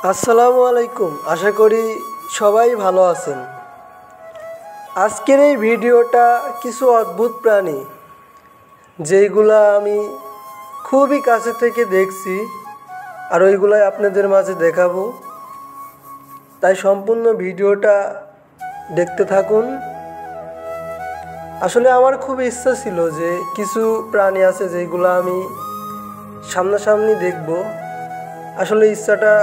আসসালামু আলাইকুম। আশা করি সবাই ভালো আছেন। আজকের এই ভিডিওটা কিছু অদ্ভুত প্রাণী যেইগুলা আমি খুবই কাছে থেকে দেখছি আর ওইগুলাই আপনাদের মাঝে দেখাবো, তাই সম্পূর্ণ ভিডিওটা দেখতে থাকুন। আসলে আমার খুব ইচ্ছা ছিল যে কিছু প্রাণী আছে যেইগুলো আমি সামনাসামনি দেখব। আসলে ইচ্ছাটা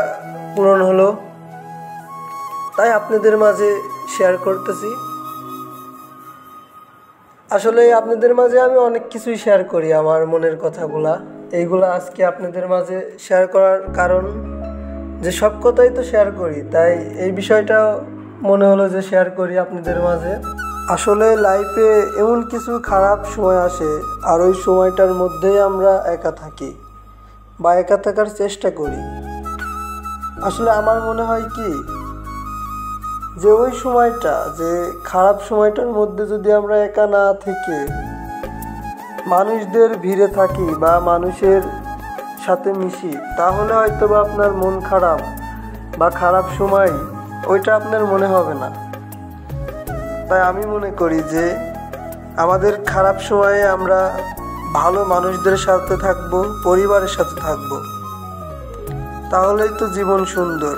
পূরণ হলো, তাই আপনাদের মাঝে শেয়ার করতেছি। আসলে আপনাদের মাঝে আমি অনেক কিছুই শেয়ার করি, আমার মনের কথাগুলা এইগুলা আজকে আপনাদের মাঝে শেয়ার করার কারণ যে সব কথাই তো শেয়ার করি, তাই এই বিষয়টা মনে হলো যে শেয়ার করি আপনাদের মাঝে। আসলে লাইফে এমন কিছু খারাপ সময় আসে আর ওই সময়টার মধ্যেই আমরা একা থাকি বা একা থাকার চেষ্টা করি। আসলে আমার মনে হয় কি যে ওই সময়টা, যে খারাপ সময়টার মধ্যে যদি আমরা একা না থেকে মানুষদের ভিড়ে থাকি বা মানুষের সাথে মিশি, তাহলে হয়তো বা আপনার মন খারাপ বা খারাপ সময় ওইটা আপনার মনে হবে না। তাই আমি মনে করি যে আমাদের খারাপ সময়ে আমরা ভালো মানুষদের সাথে থাকবো, পরিবারের সাথে থাকবো, তাহলেই তো জীবন সুন্দর।